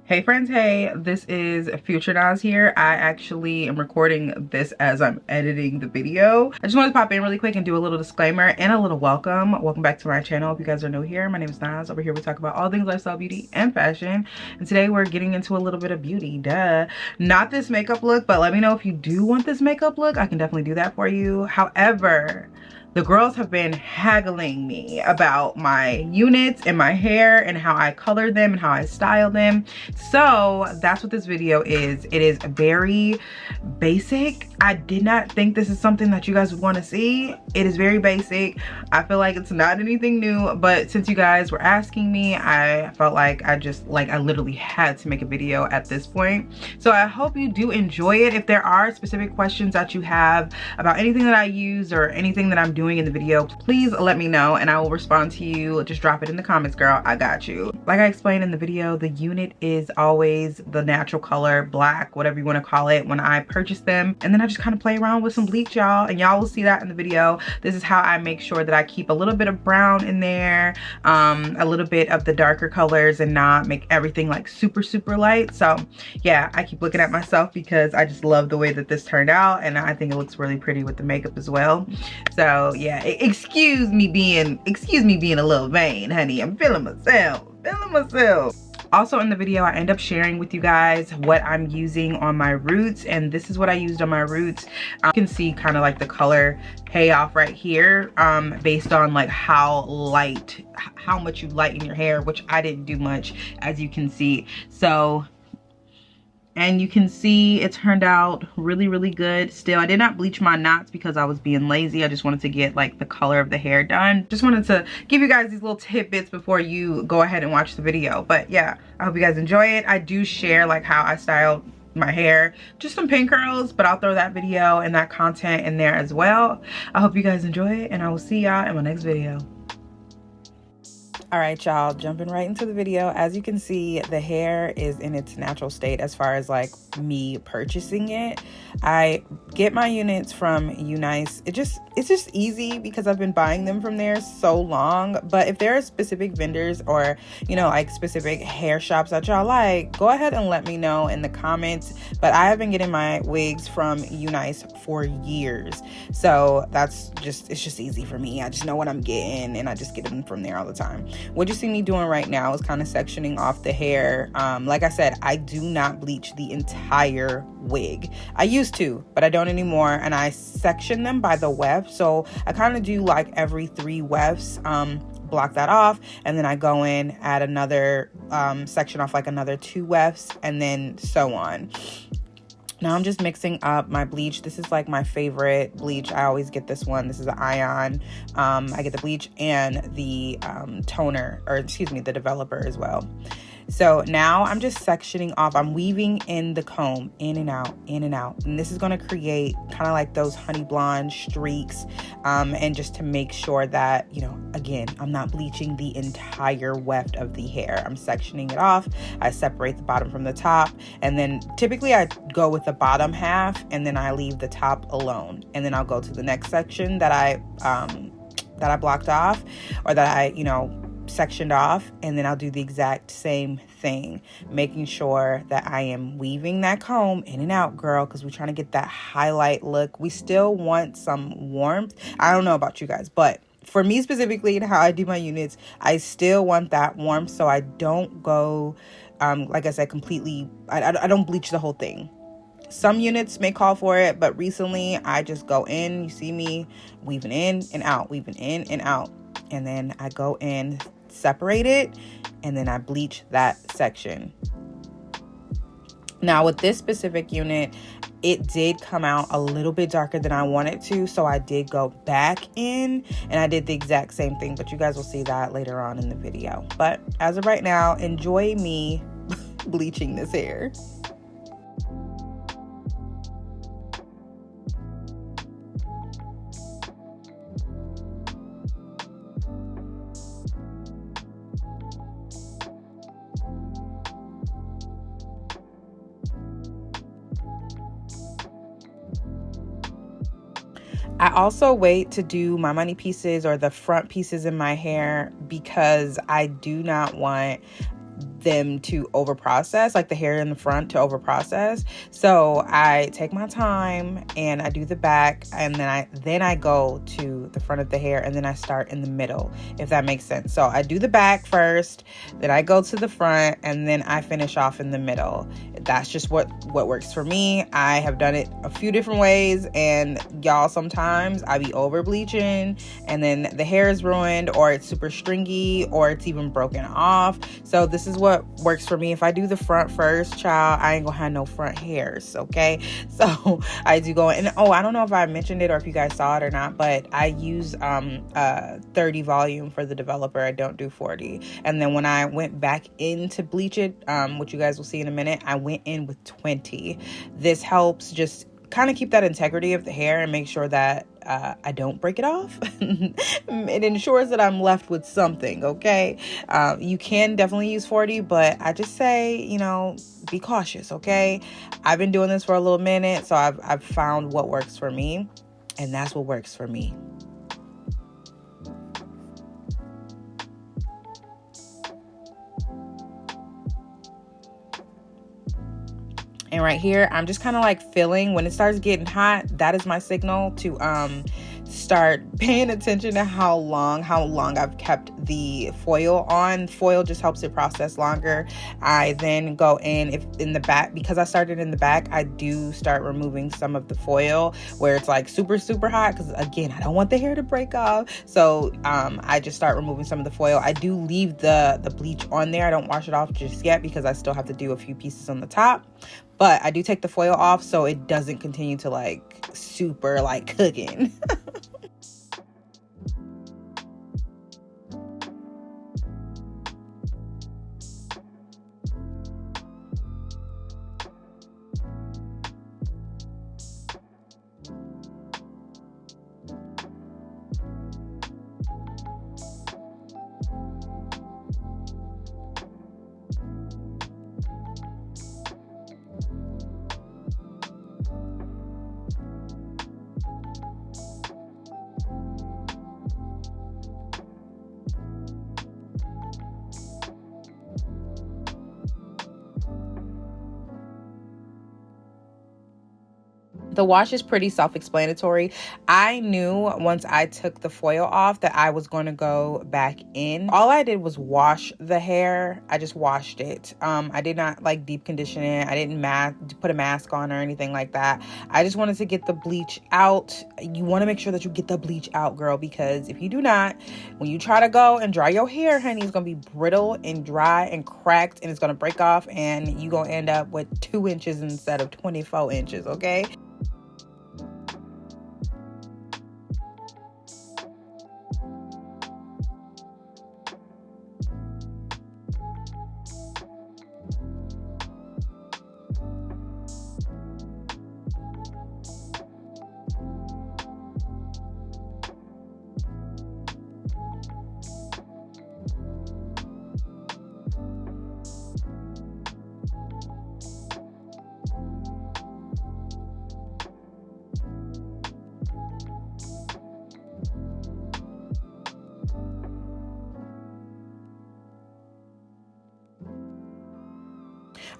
Hey friends, hey, this is Future Nas here. I actually am recording this as I'm editing the video. I just wanted to pop in really quick and do a little disclaimer and a little welcome. Welcome back to my channel. If you guys are new here, my name is Nas. Over here we talk about all things lifestyle, beauty, and fashion. And today we're getting into a little bit of beauty, duh. Not this makeup look, but let me know if you do want this makeup look. I can definitely do that for you. However, the girls have been haggling me about my units and my hair and how I color them and how I style them. So that's what this video is. It is very basic. I did not think this is something that you guys would want to see. It is very basic. I feel like it's not anything new, but since you guys were asking me, I felt like I literally had to make a video at this point. So I hope you do enjoy it. If there are specific questions that you have about anything that I use or anything that I'm doing in the video, please let me know and I will respond to you. Just drop it in the comments, girl. I got you. Like I explained in the video, the unit is always the natural color, black, whatever you want to call it, when I purchase them. And then I just kind of play around with some bleach, y'all, and y'all will see that in the video. This is how I make sure that I keep a little bit of brown in there, a little bit of the darker colors, and not make everything like super light. So yeah, I keep looking at myself because I just love the way that this turned out, and I think it looks really pretty with the makeup as well. So yeah, excuse me being a little vain, honey. I'm feeling myself. Also in the video, I end up sharing with you guys what I'm using on my roots, and this is what I used on my roots. You can see kind of like the color payoff right here, based on like how much you lighten your hair, which I didn't do much, as you can see. So, and you can see it turned out really good. Still, I did not bleach my knots because I was being lazy. I just wanted to get like the color of the hair done. Just wanted to give you guys these little tidbits before you go ahead and watch the video. But yeah, I hope you guys enjoy it. I do share like how I styled my hair, just some pin curls, but I'll throw that video and that content in there as well. I hope you guys enjoy it, and I will see y'all in my next video. All right, y'all, jumping right into the video. As you can see, the hair is in its natural state as far as like me purchasing it. I get my units from UNICE. It's just easy because I've been buying them from there so long. But if there are specific vendors or, you know, like specific hair shops that y'all like, go ahead and let me know in the comments. But I have been getting my wigs from UNICE for years. So it's just easy for me. I just know what I'm getting and I just get them from there all the time. What you see me doing right now is kind of sectioning off the hair. Like I said, I do not bleach the entire wig. I used to, but I don't anymore, and I section them by the weft. So I kind of do like every 3 wefts, block that off, and then I go in, add another section off like another 2 wefts, and then so on. Now I'm just mixing up my bleach. This is like my favorite bleach. I always get this one. This is an ion. I get the bleach and the toner, or excuse me, the developer as well. So now I'm just sectioning off. I'm weaving in the comb, in and out, in and out. And this is going to create kind of like those honey blonde streaks. And just to make sure that, you know, again, I'm not bleaching the entire weft of the hair. I'm sectioning it off. I separate the bottom from the top. And then typically I go with the bottom half and then I leave the top alone. And then I'll go to the next section that I blocked off, or that I, you know, sectioned off, and then I'll do the exact same thing, making sure that I am weaving that comb in and out, girl, because we're trying to get that highlight look. We still want some warmth. I don't know about you guys, but for me specifically and how I do my units, I still want that warmth, so I don't go like I said, completely, I don't bleach the whole thing. Some units may call for it, but recently I just go in, you see me weaving in and out, weaving in and out, and then I go in, separate it, and then I bleach that section. Now with this specific unit, it did come out a little bit darker than I wanted to, so I did go back in and I did the exact same thing, but you guys will see that later on in the video. But as of right now, enjoy me bleaching this hair. I also wait to do my money pieces or the front pieces in my hair because I do not want them to over process, like the hair in the front to over process. So I take my time and I do the back, and then I go to the front of the hair, and then I start in the middle, if that makes sense. So I do the back first, then I go to the front, and then I finish off in the middle. That's just what works for me. I have done it a few different ways, and y'all, sometimes I be over bleaching and then the hair is ruined, or it's super stringy, or it's even broken off. So this is what works for me. If I do the front first, child, I ain't gonna have no front hairs, okay? So I do go in. Oh, I don't know if I mentioned it or if you guys saw it or not, but I use 30 volume for the developer. I don't do 40. And then when I went back in to bleach it, which you guys will see in a minute, I went in with 20. This helps just kind of keep that integrity of the hair and make sure that I don't break it off. It ensures that I'm left with something, okay? You can definitely use 40, but I just say, you know, be cautious, okay? I've been doing this for a little minute, so I've found what works for me, and that's what works for me. And right here, I'm just kind of like feeling when it starts getting hot. That is my signal to start paying attention to how long I've kept the foil on. Foil just helps it process longer. I then go in the back, because I started in the back, I do start removing some of the foil where it's like super hot, because again, I don't want the hair to break off. So I just start removing some of the foil. I do leave the bleach on there. I don't wash it off just yet because I still have to do a few pieces on the top. But I do take the foil off so it doesn't continue to like super like cooking. The wash is pretty self-explanatory. I knew once I took the foil off that I was going to go back in. All I did was wash the hair. I just washed it. I did not like deep condition it. I didn't put a mask on or anything like that. I just wanted to get the bleach out. You want to make sure that you get the bleach out, girl, because if you do not, when you try to go and dry your hair, honey, it's going to be brittle and dry and cracked, and it's going to break off, and you're going to end up with 2 inches instead of 24 inches, okay?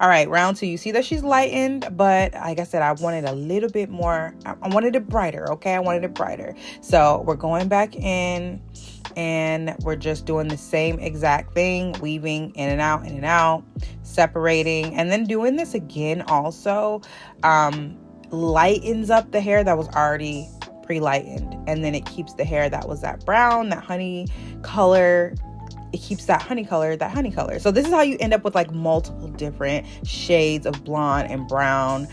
All right, round 2. You see that she's lightened, but like I said, I wanted a little bit more. I wanted it brighter, okay? I wanted it brighter. So we're going back in, and we're just doing the same exact thing, weaving in and out, separating, and then doing this again also lightens up the hair that was already pre-lightened, and then it keeps the hair that was that brown, that honey color. It keeps that honey color. So this is how you end up with like multiple different shades of blonde and brown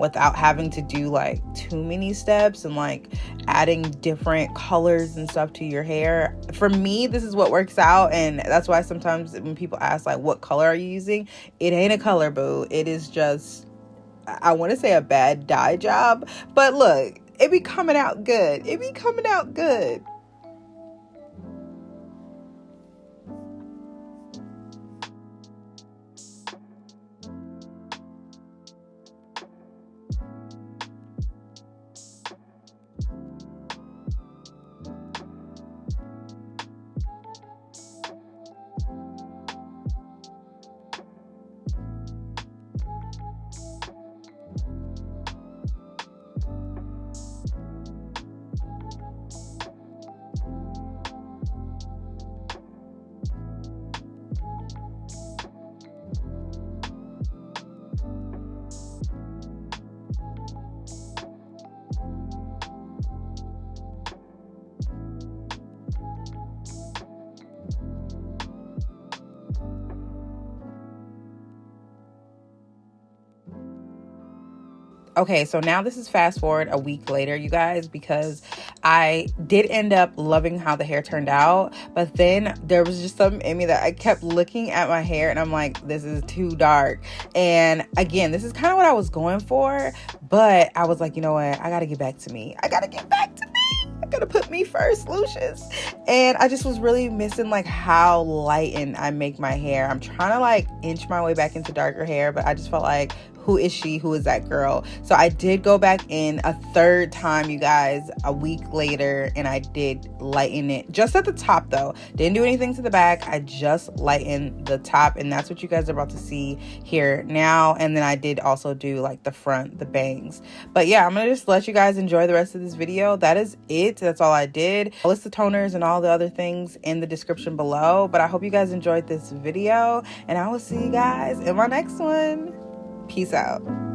without having to do like too many steps and like adding different colors and stuff to your hair. For me, this is what works out, and that's why sometimes when people ask like, what color are you using? It ain't a color, boo. It is just, I want to say, a bad dye job, but look, it be coming out good. Okay, so now this is fast forward a week later, you guys, because I did end up loving how the hair turned out, but then there was just something in me that I kept looking at my hair and I'm like, this is too dark. And again, this is kind of what I was going for, but I was like, you know what? I gotta get back to me. I gotta get back to me. I gotta put me first, Lucius. And I just was really missing like how lightened I make my hair. I'm trying to like inch my way back into darker hair, but I just felt like, who is she? Who is that girl? So I did go back in a third time, you guys, a week later, and I did lighten it just at the top though. Didn't do anything to the back. I just lightened the top, and that's what you guys are about to see here now. And then I did also do like the front, the bangs. But yeah, I'm gonna just let you guys enjoy the rest of this video. That is it. That's all I did. I'll list the toners and all the other things in the description below. But I hope you guys enjoyed this video, and I will see you guys in my next one. Peace out.